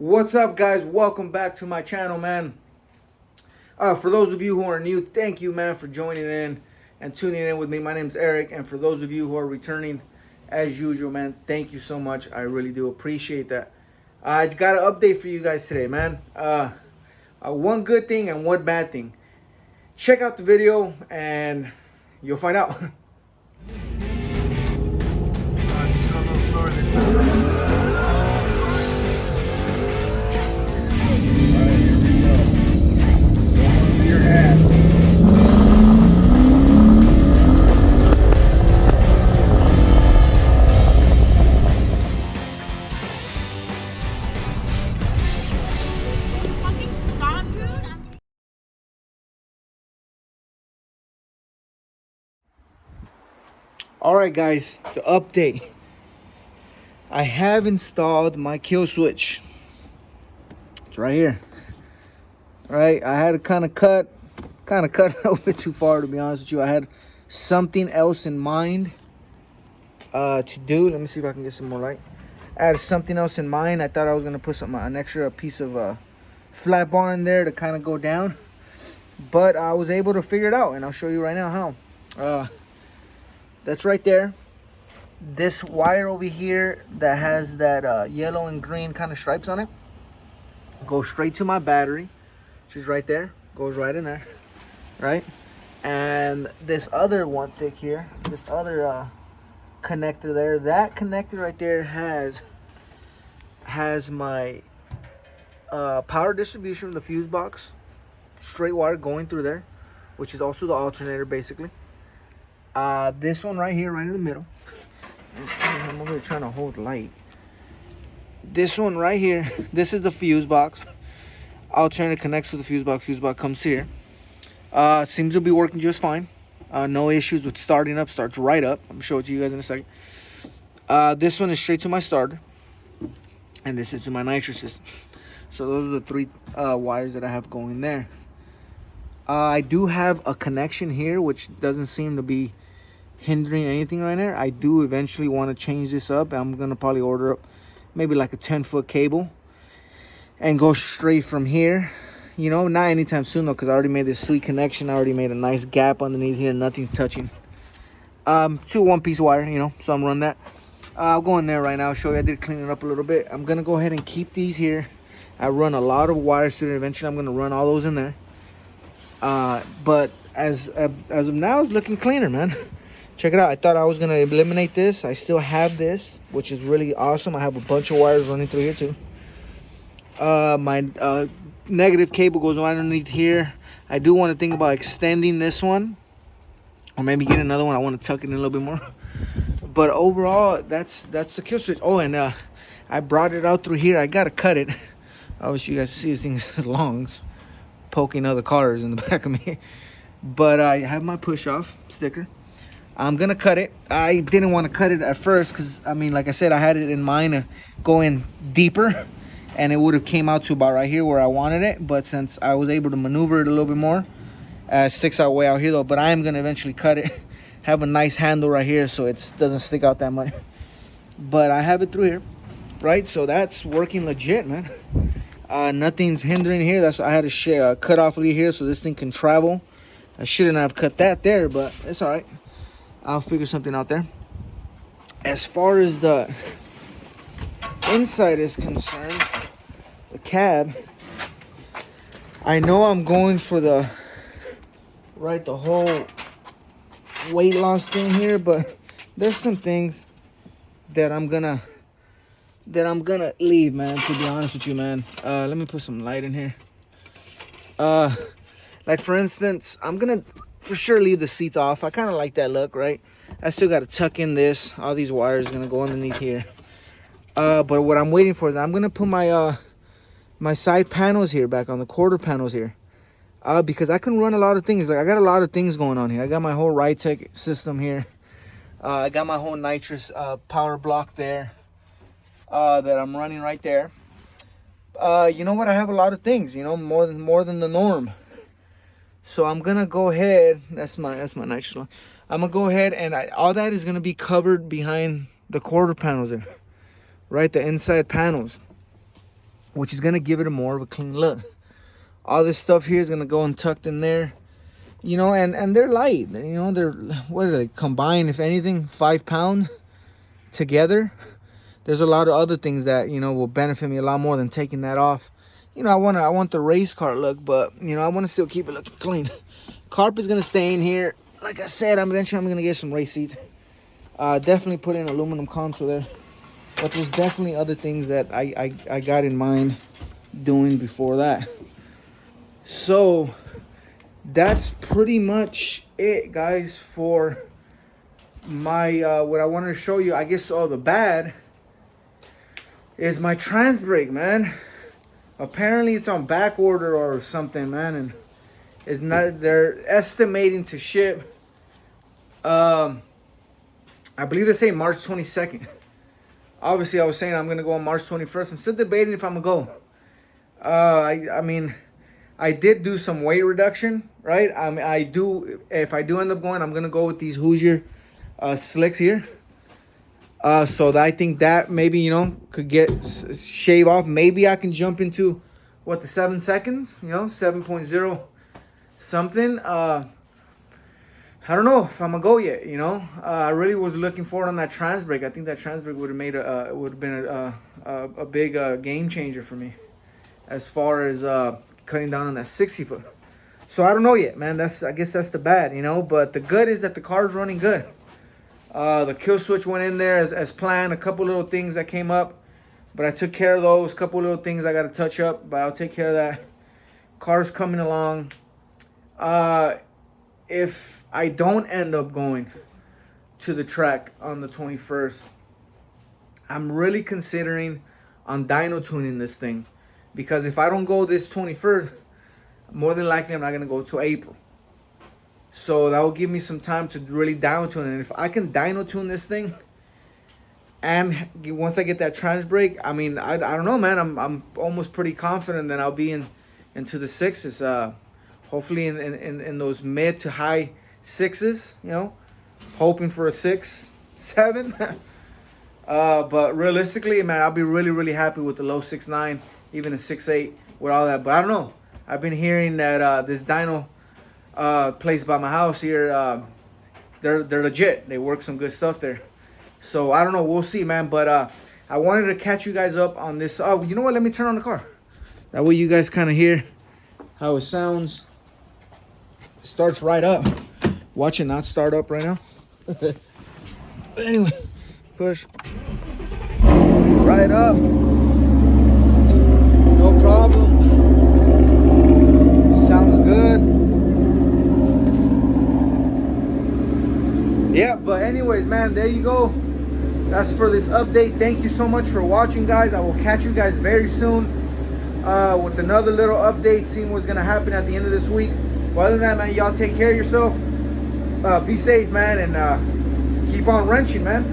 What's up, guys? Welcome back to my channel, man. For those of you who are new, thank you, man, for joining in and tuning in with me. My name's Eric, and for those of you who are returning, as usual, man, thank you so much. I really do appreciate that. I got an update for you guys today, man. One good thing and one bad thing. Check out the video, and you'll find out. Just go a little slower this time. All right, guys, the update. I have installed my kill switch. It's right here. All right, I had to kind of cut a little bit too far, to be honest with you. I had something else in mind to do. Let me see if I can get some more light. I had something else in mind. I thought I was gonna put an extra piece of flat bar in there to kind of go down, but I was able to figure it out, and I'll show you right now how. That's right there. This wire over here that has that yellow and green kind of stripes on it goes straight to my battery, which is right there. Goes right in there, right? And this other one thick here, this other connector there, that connector right there has my power distribution of the fuse box, straight wire going through there, which is also the alternator basically. This one right here, right in the middle. I'm over here trying to hold light. This one right here, this is the fuse box. Alternator connects to the fuse box. Fuse box comes here. Seems to be working just fine. No issues with starting up. Starts right up. I'm gonna show it to you guys in a second. This one is straight to my starter, and this is to my nitrous system. So those are the three wires that I have going there. I do have a connection here, which doesn't seem to be hindering anything right there. I do eventually want to change this up. I'm gonna probably order up maybe like a 10-foot cable and go straight from here. You know, not anytime soon though, because I already made this sweet connection. I already made a nice gap underneath here. Nothing's touching. To one-piece wire, you know, so I'm running that. I'll go in there right now. I'll show you. I did clean it up a little bit. I'm gonna go ahead and keep these here. I run a lot of wires through it. Eventually I'm gonna run all those in there. But as of now, it's looking cleaner, man. Check it out. I thought I was gonna eliminate this. I still have this, which is really awesome. I have a bunch of wires running through here too. My negative cable goes right underneath here. I do want to think about extending this one, or maybe get another one. I want to tuck it in a little bit more. But overall, that's the kill switch. Oh, and I brought it out through here. I gotta cut it. Obviously, you guys see this thing's long. It's poking other cars in the back of me. But I have my push off sticker. I'm gonna cut it. I didn't want to cut it at first because, I mean, like I said, I had it in mind to go in deeper, and it would have came out to about right here where I wanted it. But since I was able to maneuver it a little bit more, it sticks out way out here though. But I am gonna eventually cut it. Have a nice handle right here so it doesn't stick out that much. But I have it through here, right? So that's working legit, man. Nothing's hindering here. That's why I had to cut off lead here so this thing can travel. I shouldn't have cut that there, but it's all right. I'll figure something out there. As far as the inside is concerned, the cab, I know I'm going for the whole weight loss thing here, but there's some things that I'm gonna leave, man, to be honest with you, man. Let me put some light in here. Like for instance, I'm gonna for sure leave the seats off. I kind of like that look, right? I still got to tuck in this. All these wires are gonna go underneath here. But what I'm waiting for is I'm gonna put my my side panels here back on, the quarter panels here. Because I can run a lot of things. Like I got a lot of things going on here. I got my whole Rytech system here. I got my whole Nitrous power block there that I'm running right there. You know what? I have a lot of things. You know, more than the norm. So I'm gonna go ahead. That's my Nitrous one. I'm gonna go ahead and all that is gonna be covered behind the quarter panels there, right? The inside panels. which is gonna give it a more of a clean look. All this stuff here is gonna go and tucked in there, you know, and they're light. You know, they're, what are they combined? If anything, 5 pounds together. There's a lot of other things that, you know, will benefit me a lot more than taking that off. You know, I want the race car look, but you know, I want to still keep it looking clean. Carpet's gonna stay in here. Like I said, eventually I'm gonna get some race seats. Definitely put in aluminum console there. But there's definitely other things that I got in mind doing before that. So that's pretty much it, guys, for my what I wanted to show you. I guess all the bad is my trans brake, man. Apparently it's on back order or something, man, and it's not. They're estimating to ship. I believe they say March 22nd. Obviously, I was saying I'm gonna go on March 21st. I'm still debating if I'm gonna go. I mean, I did do some weight reduction, right? I mean, I do. If I do end up going, I'm gonna go with these Hoosier slicks here. So that I think that maybe, you know, could get shave off. Maybe I can jump into what, the 7 seconds, you know, 7.0 something. I don't know if I'm gonna go yet, you know. I really was looking forward on that trans brake. I think that trans brake would have made been a big game changer for me as far as cutting down on that 60 foot. So I don't know yet, man. I guess that's the bad, you know. But the good is that the car is running good. The kill switch went in there as planned. A couple little things that came up, but I took care of those. Couple little things I got to touch up, but I'll take care of that. Car's coming along. If I don't end up going to the track on the 21st, I'm really considering on dyno tuning this thing, because if I don't go this 21st, more than likely I'm not gonna go till April. So that will give me some time to really dyno tune it. And if I can dyno tune this thing, and once I get that trans brake, I mean, I don't know, man. I'm almost pretty confident that I'll be into the sixes. Hopefully in those mid to high sixes, you know, hoping for a 6, 7. But realistically, man, I'll be really happy with the low 6.9, even a 6.8 with all that. But I don't know. I've been hearing that this dyno place by my house here, they're legit. They work some good stuff there. So I don't know. We'll see, man. But I wanted to catch you guys up on this. Oh, you know what? Let me turn on the car. That way you guys kind of hear how it sounds. It starts right up. Watch it not start up right now. But anyway, push right up. No problem. Sounds good. Yeah, but anyways, man, there you go. That's for this update. Thank you so much for watching, guys. I will catch you guys very soon with another little update, seeing what's gonna happen at the end of this week. But other than that, man, y'all take care of yourself. Be safe, man, and keep on wrenching, man.